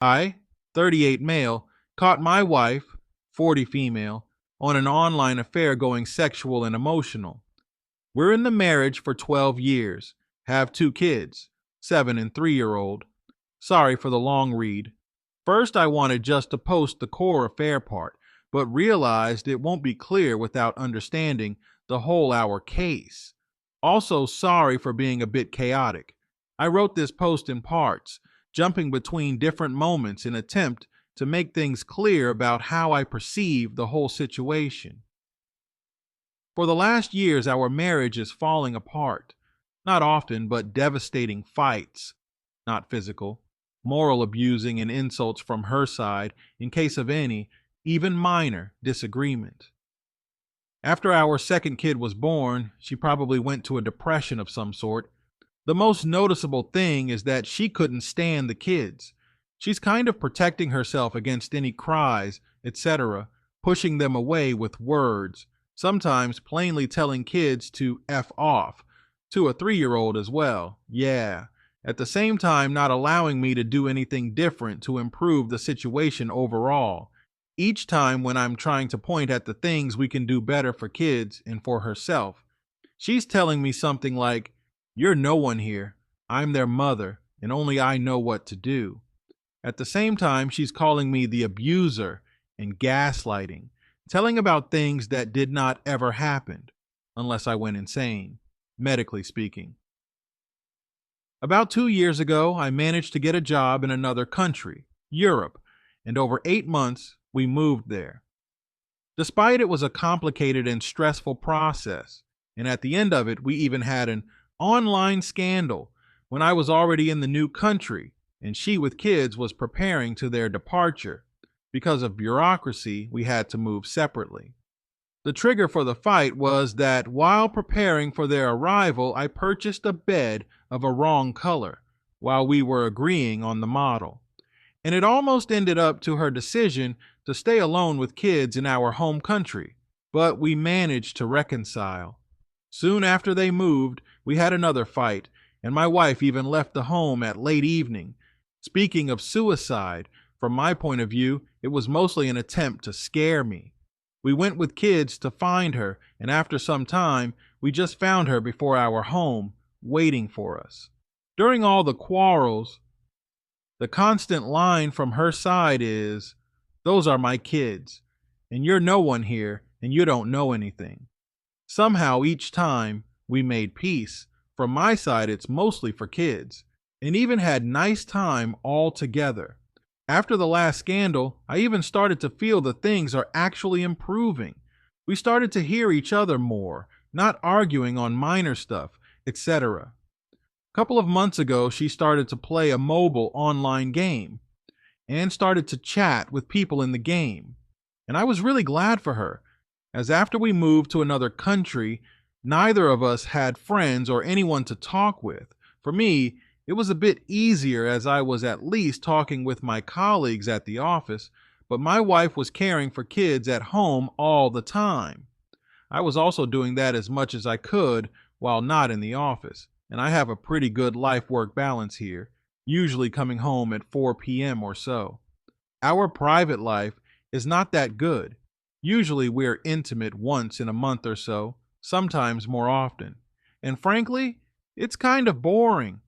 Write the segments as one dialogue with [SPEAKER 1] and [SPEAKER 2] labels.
[SPEAKER 1] I, 38 male, caught my wife, 40 female, on an online affair going sexual and emotional. We're in the marriage for 12 years, have 2 kids, 7 and 3-year-old. Sorry for the long read. First, I wanted just to post the core affair part, but realized it won't be clear without understanding the whole our case. Also, sorry for being a bit chaotic. I wrote this post in parts, jumping between different moments in attempt to make things clear about how I perceive the whole situation. For the last years, our marriage is falling apart. Not often, but devastating fights, not physical, moral abusing and insults from her side in case of any, even minor, disagreement. After our second kid was born, she probably went to a depression of some sort. The most noticeable thing is that she couldn't stand the kids. She's kind of protecting herself against any cries, etc., pushing them away with words, sometimes plainly telling kids to F off, to a 3-year-old as well. Yeah. At the same time, not allowing me to do anything different to improve the situation overall. Each time when I'm trying to point at the things we can do better for kids and for herself, she's telling me something like, "You're no one here. I'm their mother, and only I know what to do." At the same time, she's calling me the abuser and gaslighting, telling about things that did not ever happen, unless I went insane, medically speaking. About 2 years ago, I managed to get a job in another country, Europe, and over 8 months, we moved there. Despite it was a complicated and stressful process, and at the end of it, we even had an online scandal when I was already in the new country and she with kids was preparing to their departure. Because of bureaucracy, we had to move separately. The trigger for the fight was that while preparing for their arrival, I purchased a bed of a wrong color while we were agreeing on the model. And it almost ended up to her decision to stay alone with kids in our home country, but we managed to reconcile. Soon after they moved, we had another fight, and my wife even left the home at late evening. Speaking of suicide, from my point of view, it was mostly an attempt to scare me. We went with kids to find her, and after some time, we just found her before our home, waiting for us. During all the quarrels, the constant line from her side is, "Those are my kids, and you're no one here, and you don't know anything." Somehow each time we made peace. From my side, it's mostly for kids, and even had nice time all together. After the last scandal, I even started to feel that things are actually improving. We started to hear each other more, not arguing on minor stuff, etc. A couple of months ago, she started to play a mobile online game and started to chat with people in the game. And I was really glad for her, as after we moved to another country, neither of us had friends or anyone to talk with. For me, it was a bit easier as I was at least talking with my colleagues at the office, but my wife was caring for kids at home all the time. I was also doing that as much as I could while not in the office, and I have a pretty good life-work balance here, usually coming home at 4 p.m. or so. Our private life is not that good. Usually we're intimate once in a month or so, sometimes more often. And frankly, it's kind of boring.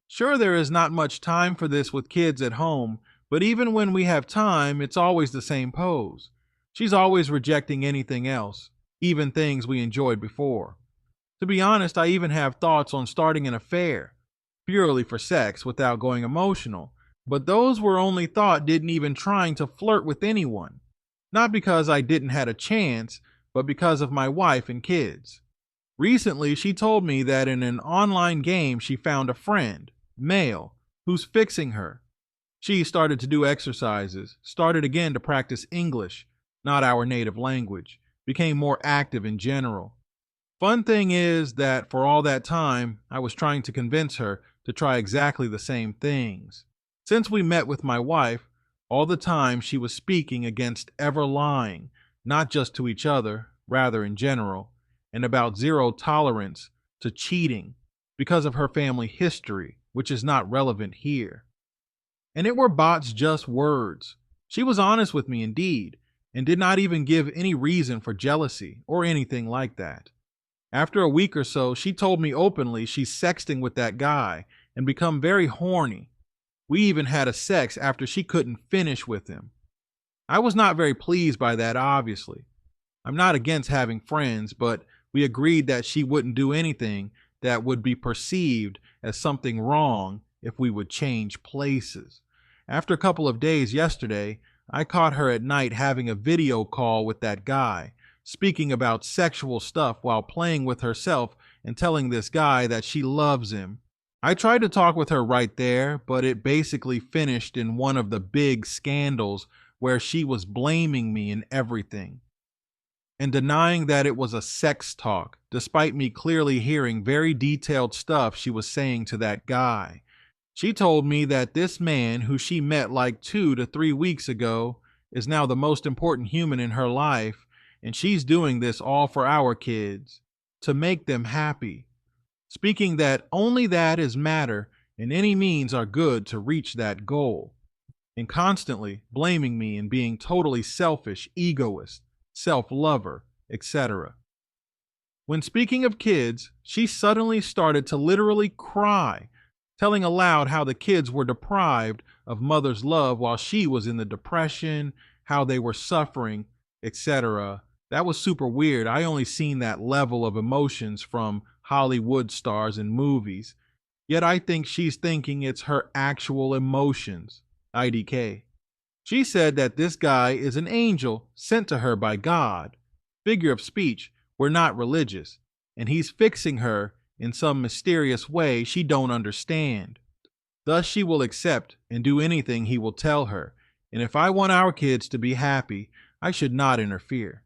[SPEAKER 1] Sure, there is not much time for this with kids at home, but even when we have time, it's always the same pose. She's always rejecting anything else, even things we enjoyed before. To be honest, I even have thoughts on starting an affair, purely for sex without going emotional, but those were only thought, didn't even trying to flirt with anyone. Not because I didn't had a chance, but because of my wife and kids. Recently, she told me that in an online game she found a friend, male, who's fixing her. She started to do exercises, started again to practice English, not our native language, became more active in general. Fun thing is that for all that time, I was trying to convince her to try exactly the same things. Since we met with my wife, all the time she was speaking against ever lying, not just to each other, rather in general, and about zero tolerance to cheating because of her family history, which is not relevant here. And it were bots just words. She was honest with me indeed, and did not even give any reason for jealousy or anything like that. After a week or so, she told me openly she's sexting with that guy and become very horny. We even had a sex after she couldn't finish with him. I was not very pleased by that, obviously. I'm not against having friends, but we agreed that she wouldn't do anything that would be perceived as something wrong if we would change places. After a couple of days yesterday, I caught her at night having a video call with that guy, speaking about sexual stuff while playing with herself and telling this guy that she loves him. I tried to talk with her right there, but it basically finished in one of the big scandals where she was blaming me and everything and denying that it was a sex talk, despite me clearly hearing very detailed stuff she was saying to that guy. She told me that this man, who she met like 2 to 3 weeks ago, is now the most important human in her life, and she's doing this all for our kids, to make them happy. Speaking that only that is matter and any means are good to reach that goal, and constantly blaming me and being totally selfish, egoist, self-lover, etc. When speaking of kids, she suddenly started to literally cry, telling aloud how the kids were deprived of mother's love while she was in the depression, how they were suffering, etc. That was super weird. I only seen that level of emotions from Hollywood stars and movies. Yet I think she's thinking it's her actual emotions. IDK. She said that this guy is an angel sent to her by God. Figure of speech, we're not religious, and he's fixing her in some mysterious way she don't understand. Thus she will accept and do anything he will tell her, and if I want our kids to be happy, I should not interfere.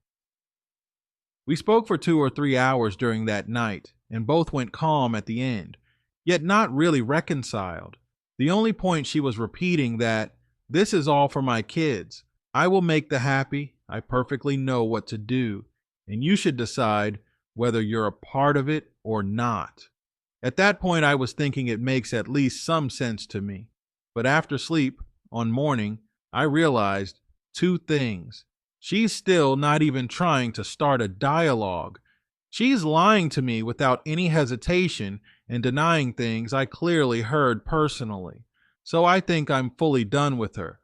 [SPEAKER 1] We spoke for 2 or 3 hours during that night, and both went calm at the end, yet not really reconciled. The only point she was repeating that this is all for my kids. I will make the happy. I perfectly know what to do, and you should decide whether you're a part of it or not. At that point, I was thinking it makes at least some sense to me. But after sleep, on morning, I realized 2 things. She's still not even trying to start a dialogue. She's lying to me without any hesitation and denying things I clearly heard personally. So I think I'm fully done with her.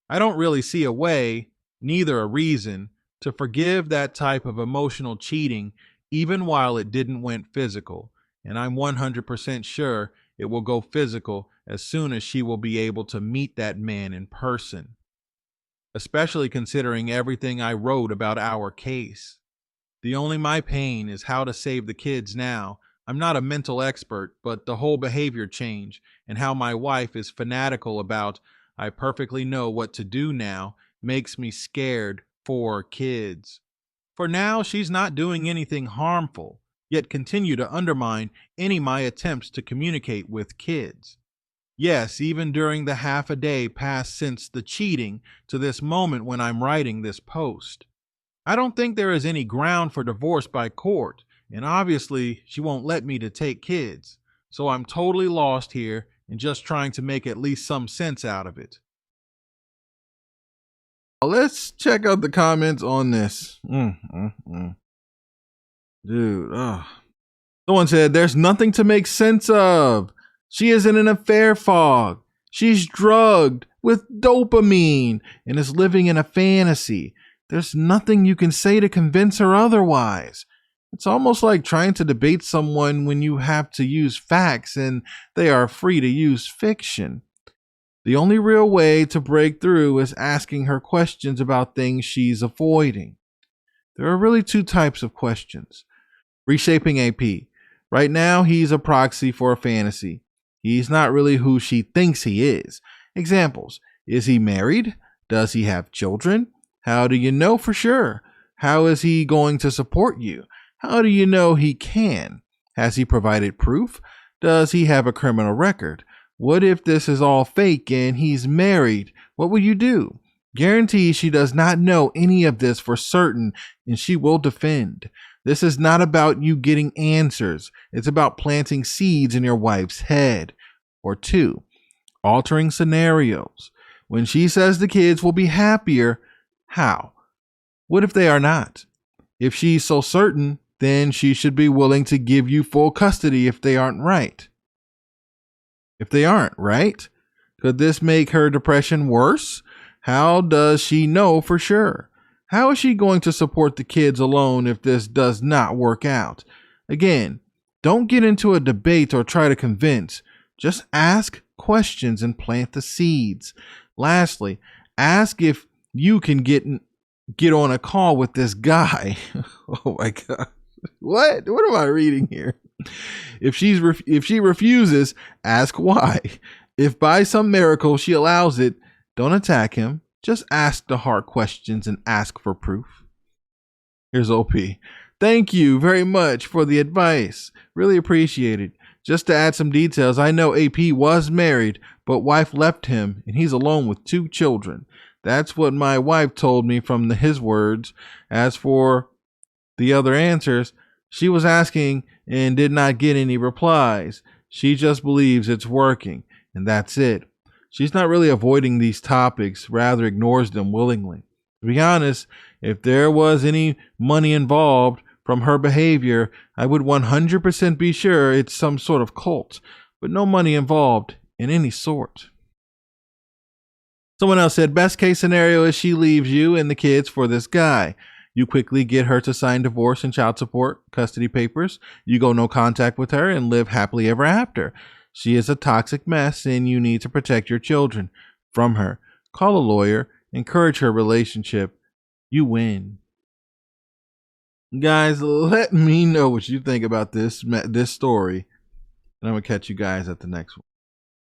[SPEAKER 1] I don't really see a way, neither a reason, to forgive that type of emotional cheating even while it didn't went physical. And I'm 100% sure it will go physical as soon as she will be able to meet that man in person. Especially considering everything I wrote about our case. The only my pain is how to save the kids now. I'm not a mental expert, but the whole behavior change and how my wife is fanatical about I perfectly know what to do now makes me scared for kids. For now, she's not doing anything harmful, yet continue to undermine any my attempts to communicate with kids. Yes, even during the half a day passed since the cheating to this moment when I'm writing this post. I don't think there is any ground for divorce by court, and obviously she won't let me to take kids. So I'm totally lost here and just trying to make at least some sense out of it. Let's check out the comments on this. Dude, someone said there's nothing to make sense of. She is in an affair fog. She's drugged with dopamine and is living in a fantasy. There's nothing you can say to convince her otherwise. It's almost like trying to debate someone when you have to use facts and they are free to use fiction. The only real way to break through is asking her questions about things she's avoiding. There are really 2 types of questions. Reshaping AP. Right now, he's a proxy for a fantasy. He's not really who she thinks he is. Examples. Is he married? Does he have children? How do you know for sure? How is he going to support you? How do you know he can? Has he provided proof? Does he have a criminal record? What if this is all fake and he's married? What will you do? Guarantee she does not know any of this for certain, and she will defend. This is not about you getting answers. It's about planting seeds in your wife's head. Or 2, altering scenarios. When she says the kids will be happier, how? What if they are not? If she's so certain, then she should be willing to give you full custody if they aren't right. If they aren't right, could this make her depression worse? How does she know for sure? How is she going to support the kids alone if this does not work out? Again, don't get into a debate or try to convince. Just ask questions and plant the seeds. Lastly, ask if you can get on a call with this guy. Oh my God. What am I reading here? If she refuses, ask why. If by some miracle she allows it, don't attack him. Just ask the hard questions and ask for proof. Here's OP. Thank you very much for the advice. Really appreciate it. Just to add some details, I know AP was married, but wife left him and he's alone with 2 children. That's what my wife told me from his words. As for the other answers, she was asking and did not get any replies. She just believes it's working, and that's it. She's not really avoiding these topics, rather ignores them willingly. To be honest, if there was any money involved from her behavior, I would 100% be sure it's some sort of cult, but no money involved in any sort. Someone else said, best case scenario is she leaves you and the kids for this guy. You quickly get her to sign divorce and child support custody papers. You go no contact with her and live happily ever after. She is a toxic mess and you need to protect your children from her. Call a lawyer, encourage her relationship. You win. Guys, let me know what you think about this story, and I'm going to catch you guys at the next one.